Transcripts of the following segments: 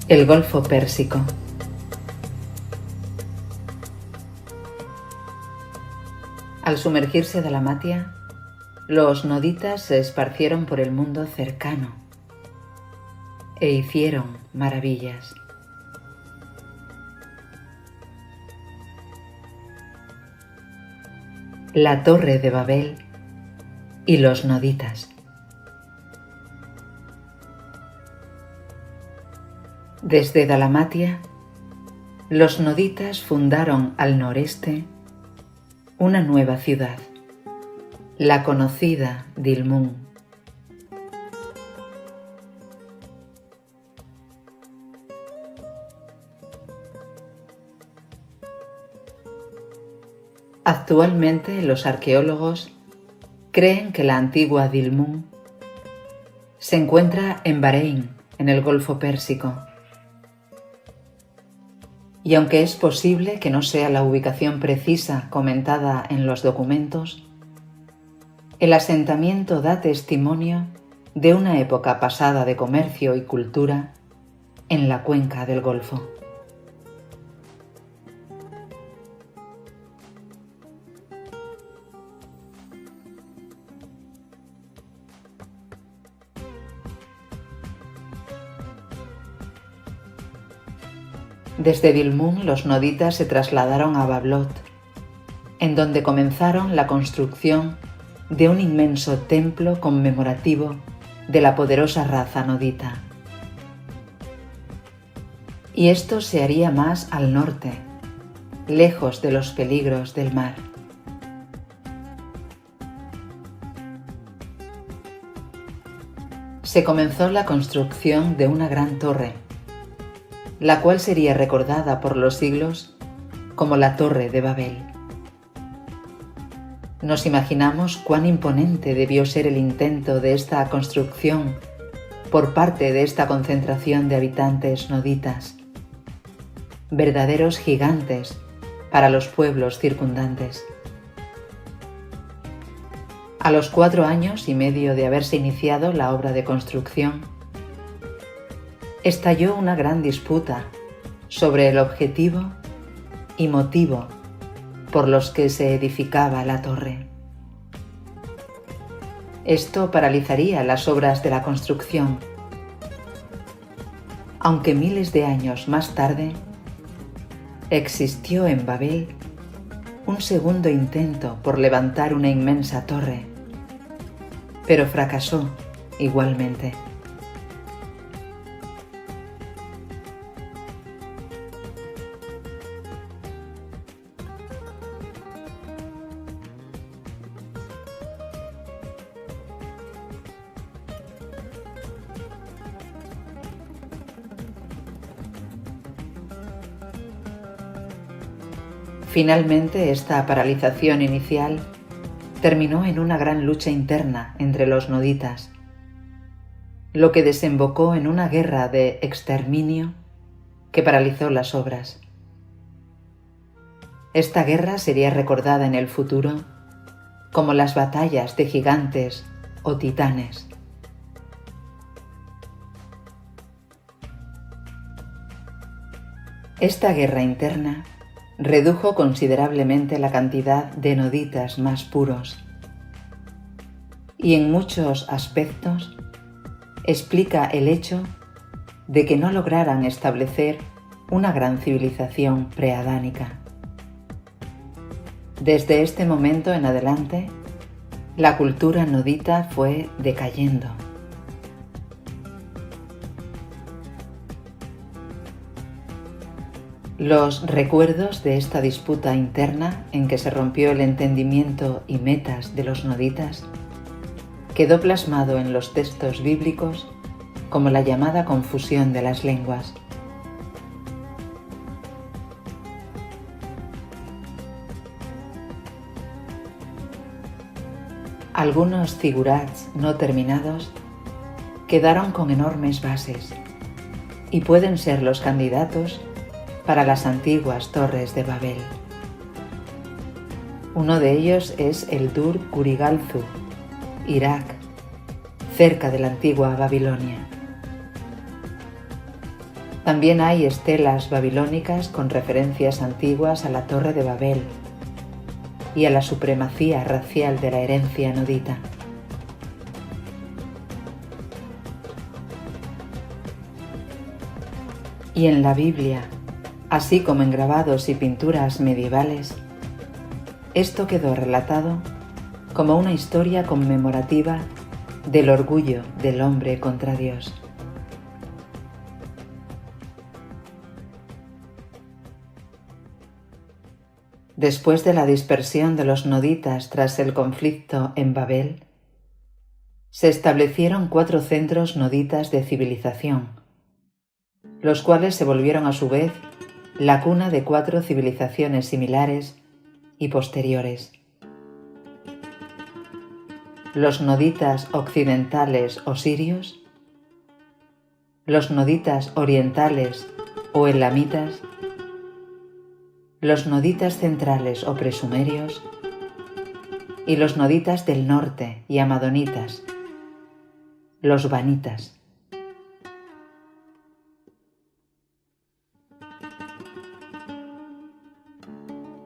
El Golfo Pérsico. Al sumergirse Dalmatia, los noditas se esparcieron por el mundo cercano e hicieron maravillas. La Torre de Babel y los noditas. Desde Dalmatia, los noditas fundaron al noreste una nueva ciudad, la conocida Dilmun. Actualmente los arqueólogos creen que la antigua Dilmun se encuentra en Bahrein, en el Golfo Pérsico. Y aunque es posible que no sea la ubicación precisa comentada en los documentos, el asentamiento da testimonio de una época pasada de comercio y cultura en la cuenca del Golfo. Desde Dilmun los noditas se trasladaron a Bablot, en donde comenzaron la construcción de un inmenso templo conmemorativo de la poderosa raza nodita. Y esto se haría más al norte, lejos de los peligros del mar. Se comenzó la construcción de una gran torre, la cual sería recordada por los siglos como la Torre de Babel. Nos imaginamos cuán imponente debió ser el intento de esta construcción por parte de esta concentración de habitantes noditas, verdaderos gigantes para los pueblos circundantes. A los 4 años y medio de haberse iniciado la obra de construcción, estalló una gran disputa sobre el objetivo y motivo por los que se edificaba la torre. Esto paralizaría las obras de la construcción, aunque miles de años más tarde existió en Babel un segundo intento por levantar una inmensa torre, pero fracasó igualmente. Finalmente, esta paralización inicial terminó en una gran lucha interna entre los noditas, lo que desembocó en una guerra de exterminio que paralizó las obras. Esta guerra sería recordada en el futuro como las batallas de gigantes o titanes. Esta guerra interna redujo considerablemente la cantidad de noditas más puros y en muchos aspectos explica el hecho de que no lograran establecer una gran civilización preadánica. Desde este momento en adelante, la cultura nodita fue decayendo. Los recuerdos de esta disputa interna en que se rompió el entendimiento y metas de los noditas quedó plasmado en los textos bíblicos como la llamada confusión de las lenguas. Algunos zigurats no terminados quedaron con enormes bases y pueden ser los candidatos para las antiguas torres de Babel. Uno de ellos es el Dur Kurigalzu, Irak, cerca de la antigua Babilonia. También hay estelas babilónicas con referencias antiguas a la Torre de Babel y a la supremacía racial de la herencia nodita. Y en la Biblia, así como en grabados y pinturas medievales, esto quedó relatado como una historia conmemorativa del orgullo del hombre contra Dios. Después de la dispersión de los noditas tras el conflicto en Babel, se establecieron 4 centros noditas de civilización, los cuales se volvieron a su vez la cuna de 4 civilizaciones similares y posteriores. Los noditas occidentales o sirios, los noditas orientales o elamitas, los noditas centrales o presumerios y los noditas del norte y amadonitas, los vanitas.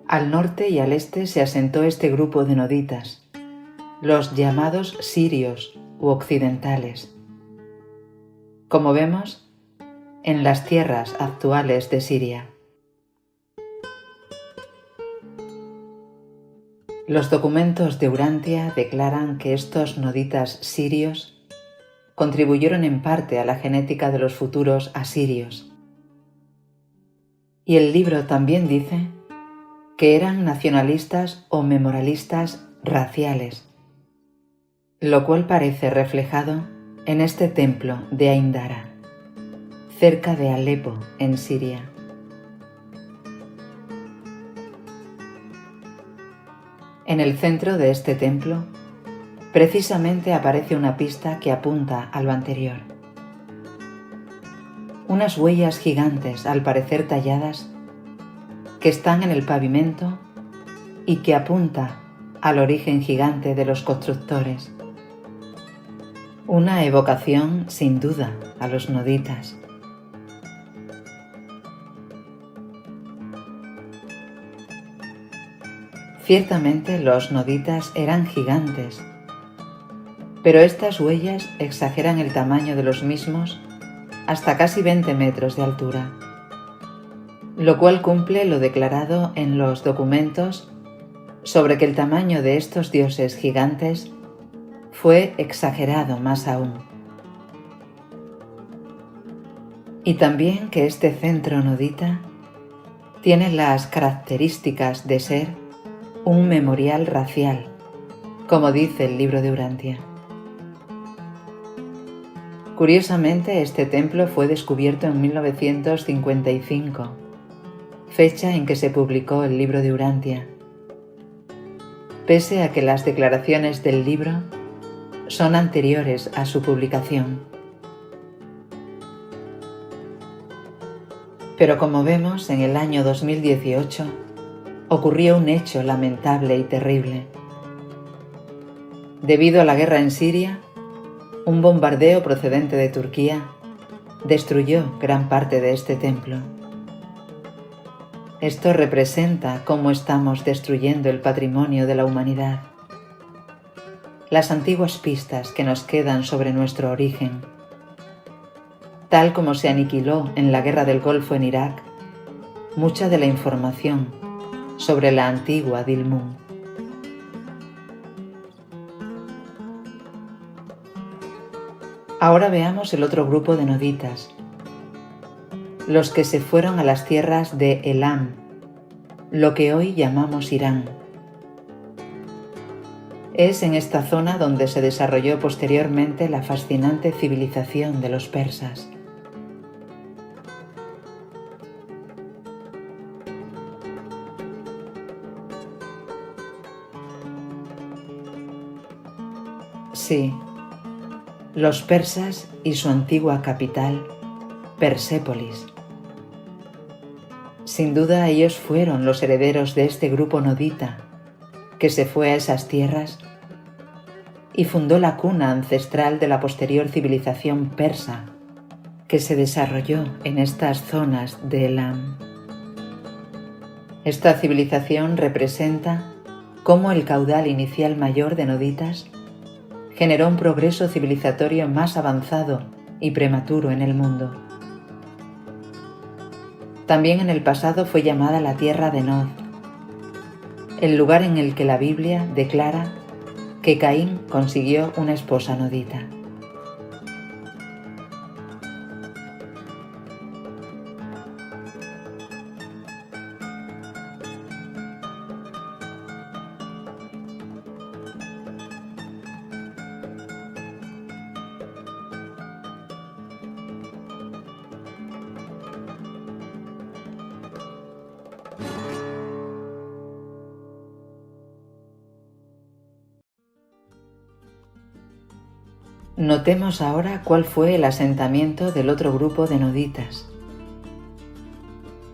Al norte y al este se asentó este grupo de noditas, los llamados sirios u occidentales. Como vemos, en las tierras actuales de Siria. Los documentos de Urantia declaran que estos noditas sirios contribuyeron en parte a la genética de los futuros asirios. Y el libro también dice que eran nacionalistas o memorialistas raciales, lo cual parece reflejado en este templo de Ain Dara, cerca de Alepo, en Siria. En el centro de este templo, precisamente aparece una pista que apunta a lo anterior. Unas huellas gigantes, al parecer talladas, que están en el pavimento y que apunta al origen gigante de los constructores. Una evocación, sin duda, a los noditas. Ciertamente los noditas eran gigantes, pero estas huellas exageran el tamaño de los mismos hasta casi 20 metros de altura, lo cual cumple lo declarado en los documentos sobre que el tamaño de estos dioses gigantes fue exagerado más aún. Y también que este centro nodita tiene las características de ser un memorial racial, como dice el libro de Urantia. Curiosamente, este templo fue descubierto en 1955, fecha en que se publicó el libro de Urantia, pese a que las declaraciones del libro son anteriores a su publicación. Pero como vemos, en el año 2018 ocurrió un hecho lamentable y terrible. Debido a la guerra en Siria, un bombardeo procedente de Turquía destruyó gran parte de este templo. Esto representa cómo estamos destruyendo el patrimonio de la humanidad, las antiguas pistas que nos quedan sobre nuestro origen. Tal como se aniquiló en la guerra del Golfo en Irak, mucha de la información sobre la antigua Dilmun. Ahora veamos el otro grupo de noditas, los que se fueron a las tierras de Elam, lo que hoy llamamos Irán. Es en esta zona donde se desarrolló posteriormente la fascinante civilización de los persas. Sí, los persas y su antigua capital, Persépolis. Sin duda ellos fueron los herederos de este grupo nodita que se fue a esas tierras y fundó la cuna ancestral de la posterior civilización persa que se desarrolló en estas zonas de Elam. Esta civilización representa cómo el caudal inicial mayor de noditas generó un progreso civilizatorio más avanzado y prematuro en el mundo. También en el pasado fue llamada la tierra de Nod, el lugar en el que la Biblia declara que Caín consiguió una esposa nodita. Notemos ahora cuál fue el asentamiento del otro grupo de noditas.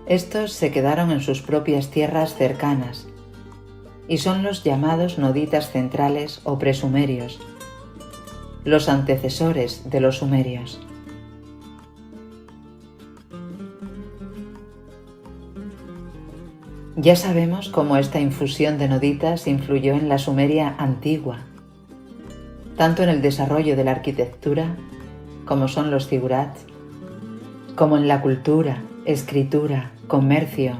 Estos se quedaron en sus propias tierras cercanas y son los llamados noditas centrales o presumerios, los antecesores de los sumerios. Ya sabemos cómo esta infusión de noditas influyó en la Sumeria antigua, tanto en el desarrollo de la arquitectura, como son los zigurats, como en la cultura, escritura, comercio,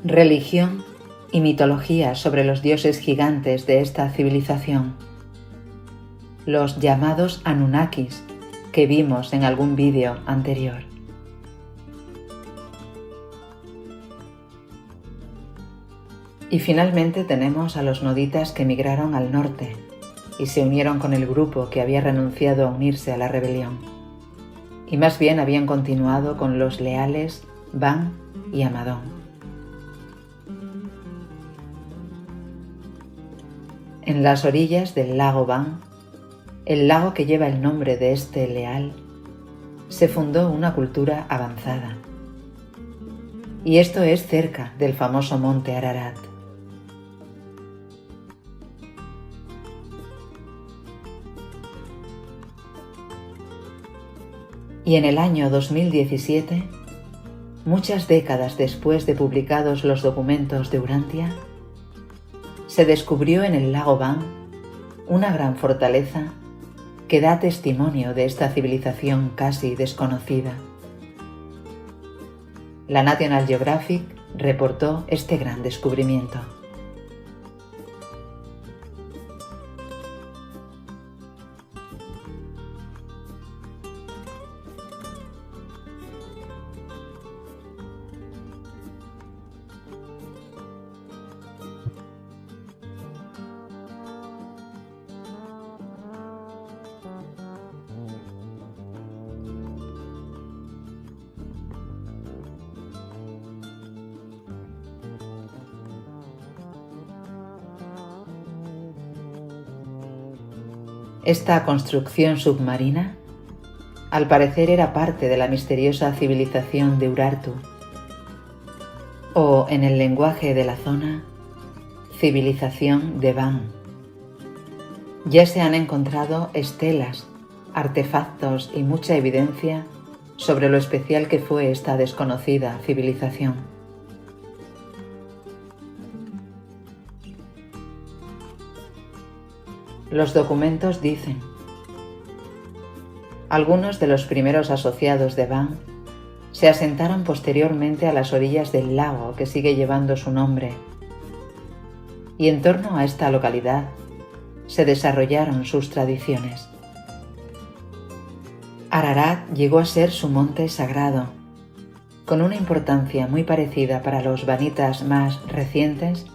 religión y mitología sobre los dioses gigantes de esta civilización, los llamados Anunnakis, que vimos en algún vídeo anterior. Y finalmente tenemos a los noditas que migraron al norte y se unieron con el grupo que había renunciado a unirse a la rebelión, y más bien habían continuado con los leales Van y Amadón. En las orillas del lago Van, el lago que lleva el nombre de este leal, se fundó una cultura avanzada. Y esto es cerca del famoso monte Ararat. Y en el año 2017, muchas décadas después de publicados los documentos de Urantia, se descubrió en el lago Van una gran fortaleza que da testimonio de esta civilización casi desconocida. La National Geographic reportó este gran descubrimiento. Esta construcción submarina, al parecer, era parte de la misteriosa civilización de Urartu, o, en el lenguaje de la zona, civilización de Van. Ya se han encontrado estelas, artefactos y mucha evidencia sobre lo especial que fue esta desconocida civilización. Los documentos dicen: algunos de los primeros asociados de Van se asentaron posteriormente a las orillas del lago que sigue llevando su nombre, y en torno a esta localidad se desarrollaron sus tradiciones. Ararat llegó a ser su monte sagrado, con una importancia muy parecida para los vanitas más recientes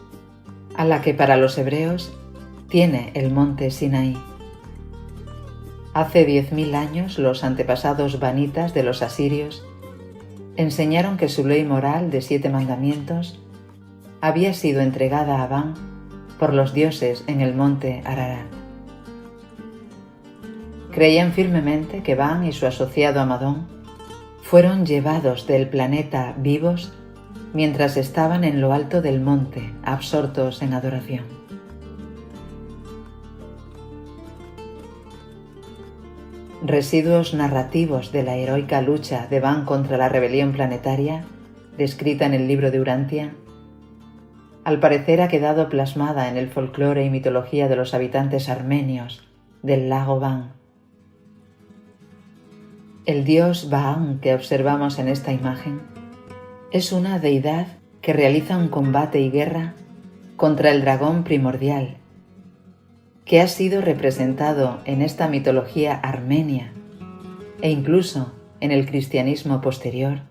a la que para los hebreos tiene el monte Sinaí. Hace 10.000 años los antepasados vanitas de los asirios enseñaron que su ley moral de 7 mandamientos había sido entregada a Van por los dioses en el monte Ararat. Creían firmemente que Van y su asociado Amadón fueron llevados del planeta vivos mientras estaban en lo alto del monte, absortos en adoración. residuos narrativos de la heroica lucha de Van contra la rebelión planetaria, descrita en el libro de Urantia, al parecer ha quedado plasmada en el folclore y mitología de los habitantes armenios del lago Van. El dios Vaan que observamos en esta imagen es una deidad que realiza un combate y guerra contra el dragón primordial, que ha sido representado en esta mitología armenia e incluso en el cristianismo posterior,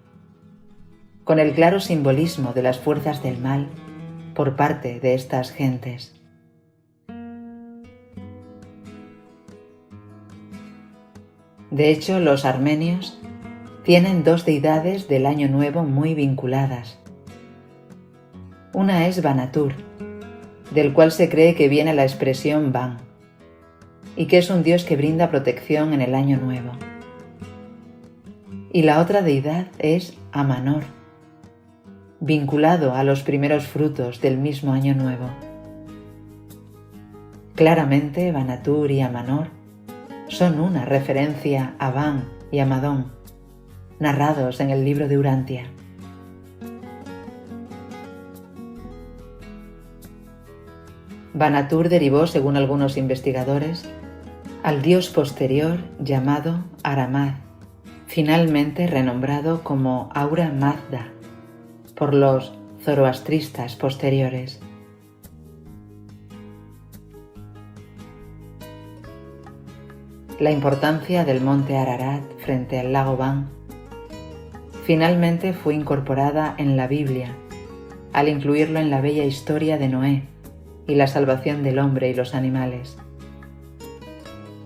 con el claro simbolismo de las fuerzas del mal por parte de estas gentes. De hecho, los armenios tienen dos deidades del Año Nuevo muy vinculadas. Una es Banatur, del cual se cree que viene la expresión Van, y que es un dios que brinda protección en el Año Nuevo. Y la otra deidad es Amanor, vinculado a los primeros frutos del mismo Año Nuevo. Claramente, Banatur y Amanor son una referencia a Van y a Madón, narrados en el libro de Urantia. Banatur derivó, según algunos investigadores, al dios posterior llamado Aramaz, finalmente renombrado como Ahura Mazda por los zoroastristas posteriores. La importancia del monte Ararat frente al lago Van finalmente fue incorporada en la Biblia al incluirlo en la bella historia de Noé y la salvación del hombre y los animales.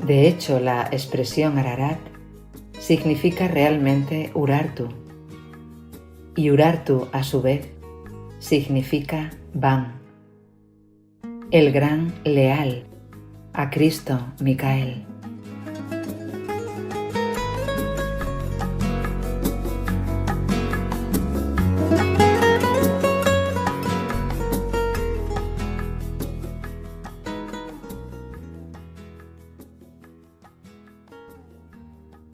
De hecho, la expresión Ararat significa realmente Urartu, y Urartu, a su vez, significa Van, el gran leal a Cristo Micael.